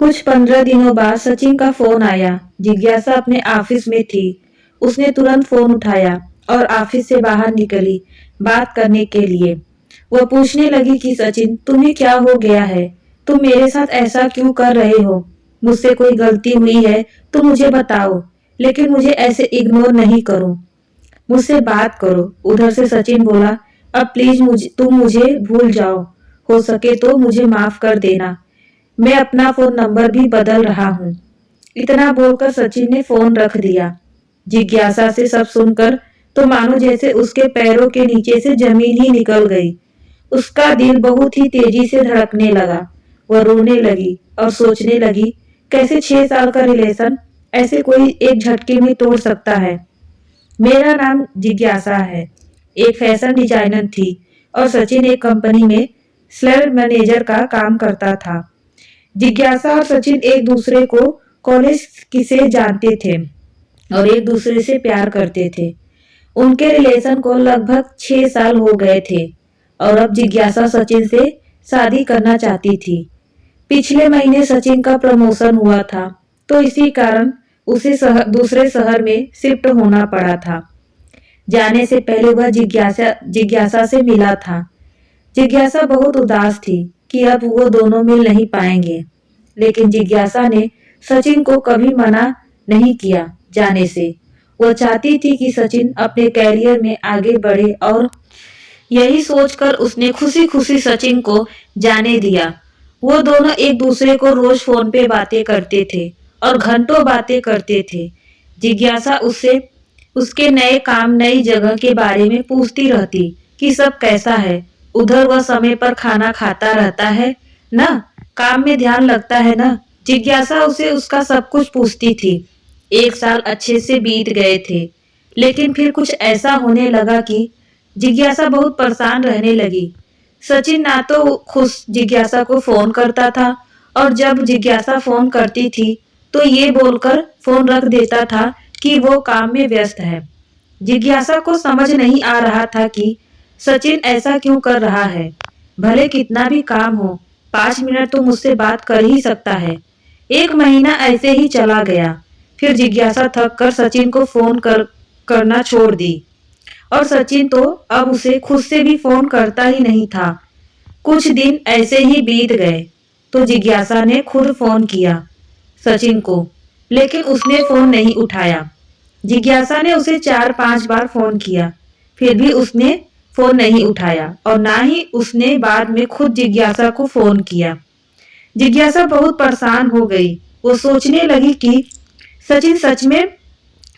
कुछ 15 दिनों बाद सचिन का फोन आया। जिज्ञासा अपने ऑफिस में थी। उसने तुरंत फोन उठाया और ऑफिस से बाहर निकली बात करने के लिए। वह पूछने लगी कि सचिन, तुम्हें क्या हो गया है? तुम मेरे साथ ऐसा क्यों कर रहे हो? मुझसे कोई गलती हुई है तो मुझे बताओ, लेकिन मुझे ऐसे इग्नोर नहीं करो। मुझसे बात करो। उधर से सचिन बोला, अब प्लीज तुम मुझे भूल जाओ। हो सके तो मुझे माफ कर देना। मैं अपना फोन नंबर भी बदल रहा हूँ। इतना बोलकर सचिन ने फोन रख दिया। जिज्ञासा से सब सुनकर तो मानो जैसे उसके पैरों के नीचे से जमीन ही निकल गई। उसका दिल बहुत ही तेजी से धड़कने लगा। वह रोने लगी और सोचने लगी, कैसे 6 साल का रिलेशन ऐसे कोई एक झटके में तोड़ सकता है। मेरा नाम जिज्ञासा है, एक फैशन डिजाइनर थी और सचिन एक कंपनी में सेल्स मैनेजर का काम करता था। जिज्ञासा और सचिन एक दूसरे को कॉलेज से जानते थे और एक दूसरे से प्यार करते थे। उनके रिलेशन को लगभग 6 साल हो गए थे और अब जिज्ञासा सचिन से शादी करना चाहती थी। पिछले महीने सचिन का प्रमोशन हुआ था, तो इसी कारण उसे दूसरे शहर में शिफ्ट होना पड़ा था। जाने से पहले वह जिज्ञासा से मिला था। जिज्ञासा बहुत उदास थी कि अब वो दोनों मिल नहीं पाएंगे, लेकिन जिज्ञासा ने सचिन को कभी मना नहीं किया जाने से। वह चाहती थी कि सचिन अपने कैरियर में आगे बढ़े और यही सोचकर उसने खुशी खुशी सचिन को जाने दिया। वो दोनों एक दूसरे को रोज फोन पे बातें करते थे और घंटों बातें करते थे। जिज्ञासा उससे उसके नए काम, नई जगह के बारे में पूछती रहती कि सब कैसा है। उधर वह समय पर खाना खाता रहता है ना, काम में ध्यान लगता है ना। जिज्ञासा उसे उसका सब कुछ पूछती थी। 1 साल अच्छे से बीत गए थे, लेकिन फिर कुछ ऐसा होने लगा कि जिज्ञासा बहुत परेशान रहने लगी। सचिन ना तो खुश जिज्ञासा को फोन करता था और जब जिज्ञासा फोन करती थी तो ये बोलकर फोन रख देता था कि वो काम में व्यस्त है। जिज्ञासा को समझ नहीं आ रहा था कि सचिन ऐसा क्यों कर रहा है। भले कितना भी काम हो, 5 मिनट तो मुझसे बात कर ही सकता है। 1 महीना ऐसे ही चला गया। फिर जिज्ञासा थक कर सचिन को फोन करना छोड़ दी और सचिन तो अब उसे खुद से भी फोन करता ही नहीं था। कुछ दिन ऐसे ही बीत गए तो जिज्ञासा ने खुद फोन किया सचिन को, लेकिन उसने फोन नहीं उठाया। जिज्ञासा ने उसे 4-5 बार फोन किया, फिर भी उसने फोन नहीं उठाया और ना ही उसने बाद में खुद जिज्ञासा को फोन किया। जिज्ञासा बहुत परेशान हो गई। वो सोचने लगी कि सचिन सच में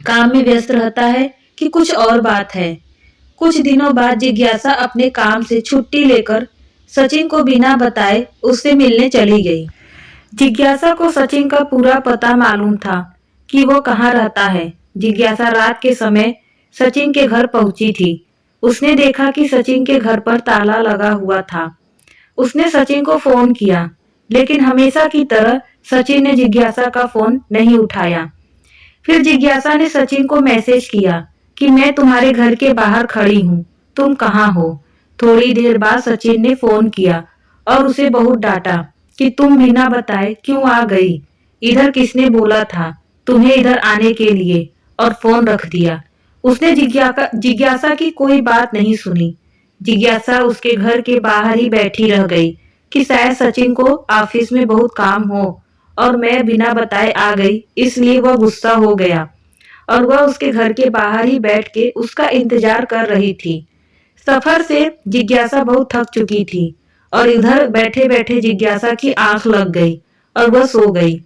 काम में व्यस्त रहता है कि कुछ और बात है। कुछ दिनों बाद जिज्ञासा अपने काम से छुट्टी लेकर सचिन को बिना बताए उससे मिलने चली गई। जिज्ञासा को सचिन का पूरा पता मालूम था कि वो कहाँ रहता है। जिज्ञासा रात के समय सचिन के घर पहुंची थी। उसने देखा कि सचिन के घर पर ताला लगा हुआ था। उसने सचिन को फोन किया, लेकिन हमेशा की तरह सचिन ने जिज्ञासा का फोन नहीं उठाया। फिर जिज्ञासा ने सचिन को मैसेज किया कि मैं तुम्हारे घर के बाहर खड़ी हूँ, तुम कहाँ हो। थोड़ी देर बाद सचिन ने फोन किया और उसे बहुत डांटा कि तुम बिना बताए क्यों आ गई। इधर किसने बोला था तुम्हें इधर आने के लिए, और फोन रख दिया। उसने जिज्ञासा की कोई बात नहीं सुनी। जिज्ञासा उसके घर के बाहर ही बैठी रह गई कि शायद सचिन को ऑफिस में बहुत काम हो और मैं बिना बताए आ गई, इसलिए वह गुस्सा हो गया और वह उसके घर के बाहर ही बैठ के उसका इंतजार कर रही थी। सफर से जिज्ञासा बहुत थक चुकी थी और इधर बैठे बैठे जिज्ञासा की आंख लग गई और वह सो गई।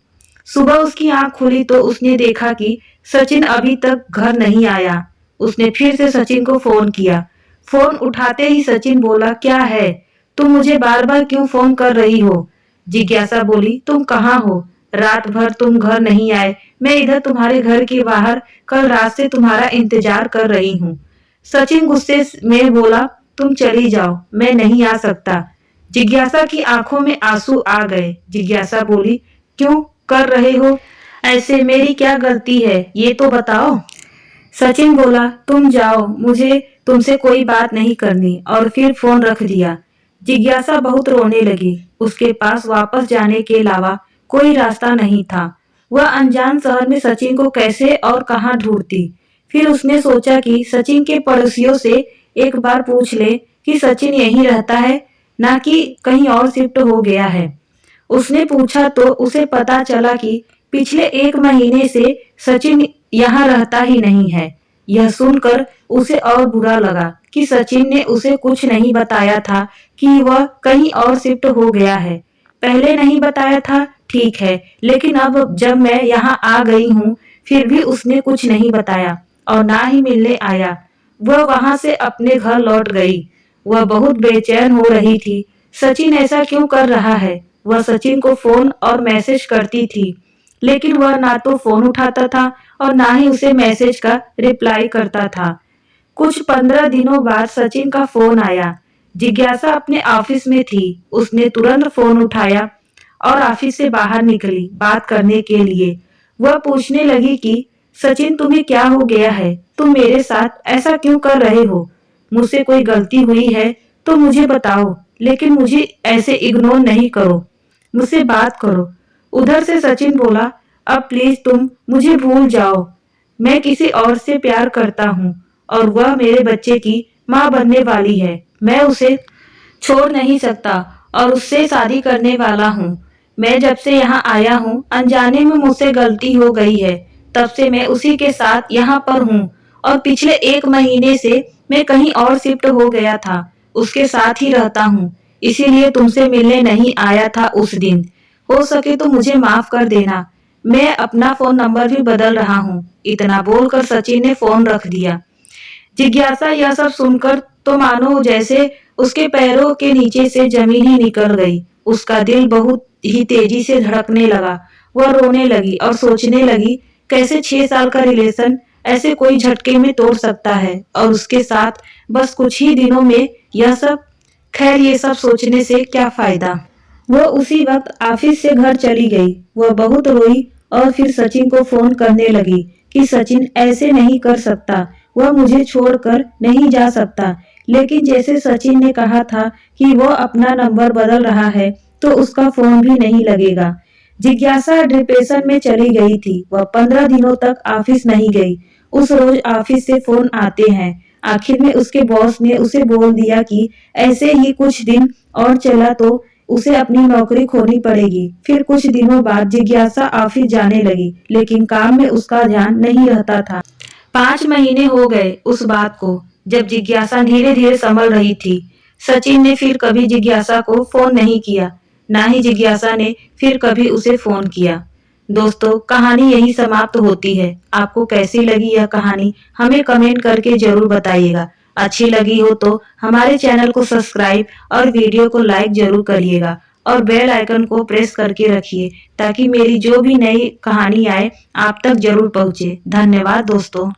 सुबह उसकी आंख खुली तो उसने देखा कि सचिन अभी तक घर नहीं आया। उसने फिर से सचिन को फोन किया। फोन उठाते ही सचिन बोला, क्या है, तुम मुझे बार बार क्यों फोन कर रही हो? जिज्ञासा बोली, तुम कहाँ हो? रात भर तुम घर नहीं आए। मैं इधर तुम्हारे घर के बाहर कल रात से तुम्हारा इंतजार कर रही हूँ। सचिन गुस्से में बोला, तुम चली जाओ, मैं नहीं आ सकता। जिज्ञासा की आंखों में आंसू आ गए। जिज्ञासा बोली, क्यों कर रहे हो ऐसे? मेरी क्या गलती है, ये तो बताओ। सचिन बोला, तुम जाओ, मुझे तुमसे कोई बात नहीं करनी, और फिर फोन रख दिया। जिज्ञासा बहुत रोने लगी। उसके पास वापस जाने के अलावा कोई रास्ता नहीं था। वह अनजान शहर में सचिन को कैसे और कहां ढूंढती। फिर उसने सोचा कि सचिन के पड़ोसियों से एक बार पूछ ले कि सचिन यहीं रहता है, ना कि कहीं और शिफ्ट हो गया है। उसने पूछा तो उसे पता चला कि पिछले 1 महीने से सचिन यहाँ रहता ही नहीं है। यह सुनकर उसे और बुरा लगा कि सचिन ने उसे कुछ नहीं बताया था कि वह कहीं और शिफ्ट हो गया है। पहले नहीं बताया था, ठीक है, लेकिन अब जब मैं यहाँ आ गई हूँ फिर भी उसने कुछ नहीं बताया और ना ही मिलने आया। वह वहां से अपने घर लौट गई। वह बहुत बेचैन हो रही थी। सचिन ऐसा क्यों कर रहा है? वह सचिन को फोन और मैसेज करती थी, लेकिन वह ना तो फोन उठाता था और ना ही उसे मैसेज का रिप्लाई करता था। कुछ 15 दिनों बाद सचिन का फोन आया। जिज्ञासा अपने ऑफिस में थी। उसने तुरंत फोन उठाया और ऑफिस से बाहर निकली बात करने के लिए। वह पूछने लगी कि सचिन, तुम्हें क्या हो गया है? तुम मेरे साथ ऐसा क्यों कर रहे हो? मुझसे कोई गलती हुई है तो मुझे बताओ, लेकिन मुझे ऐसे इग्नोर नहीं करो, मुझसे बात करो। उधर से सचिन बोला, अब प्लीज तुम मुझे भूल जाओ। मैं किसी और से प्यार करता हूँ और वह मेरे बच्चे की माँ बनने वाली है। मैं उसे छोड़ नहीं सकता और उससे शादी करने वाला हूँ। मैं जब से यहाँ आया हूँ अनजाने में मुझसे गलती हो गई है। तब से मैं उसी के साथ यहाँ पर हूँ और पिछले 1 महीने से मैं कहीं और शिफ्ट हो गया था। उसके साथ ही रहता हूँ, इसीलिए तुमसे मिलने नहीं आया था उस दिन। हो सके तो मुझे माफ कर देना। मैं अपना फोन नंबर भी बदल रहा हूँ। इतना बोलकर सचिन ने फोन रख दिया। जिज्ञासा यह सब सुनकर तो मानो जैसे उसके पैरों के नीचे से जमीन ही निकल गई। उसका दिल बहुत ही तेजी से धड़कने लगा। वह रोने लगी और सोचने लगी कैसे 6 साल का रिलेशन ऐसे कोई झटके में तोड़ सकता है और उसके साथ बस कुछ ही दिनों में यह सब। खैर, ये सब सोचने से क्या फायदा। वह उसी वक्त ऑफिस से घर चली गई। वह बहुत रोई और फिर सचिन को फोन करने लगी कि सचिन ऐसे नहीं कर सकता, वह मुझे छोड़कर नहीं जा सकता। लेकिन जैसे सचिन ने कहा था कि वह अपना नंबर बदल रहा है तो उसका फोन भी नहीं लगेगा। जिज्ञासा डिप्रेशन में चली गई थी। वह 15 दिनों तक ऑफिस नहीं गई। उस रोज ऑफिस से फोन आते हैं। आखिर में उसके बॉस ने उसे बोल दिया कि ऐसे ही कुछ दिन और चला तो उसे अपनी नौकरी खोनी पड़ेगी। फिर कुछ दिनों बाद जिज्ञासा ऑफिस जाने लगी, लेकिन काम में उसका ध्यान नहीं रहता था। 5 महीने हो गए उस बात को, जब जिज्ञासा धीरे धीरे संभल रही थी। सचिन ने फिर कभी जिज्ञासा को फोन नहीं किया, ना ही जिज्ञासा ने फिर कभी उसे फोन किया। दोस्तों, कहानी यही समाप्त होती है। आपको कैसी लगी यह कहानी हमें कमेंट करके जरूर बताइएगा। अच्छी लगी हो तो हमारे चैनल को सब्सक्राइब और वीडियो को लाइक जरूर करिएगा और बेल आइकन को प्रेस करके रखिए ताकि मेरी जो भी नई कहानी आए आप तक जरूर पहुंचे। धन्यवाद दोस्तों।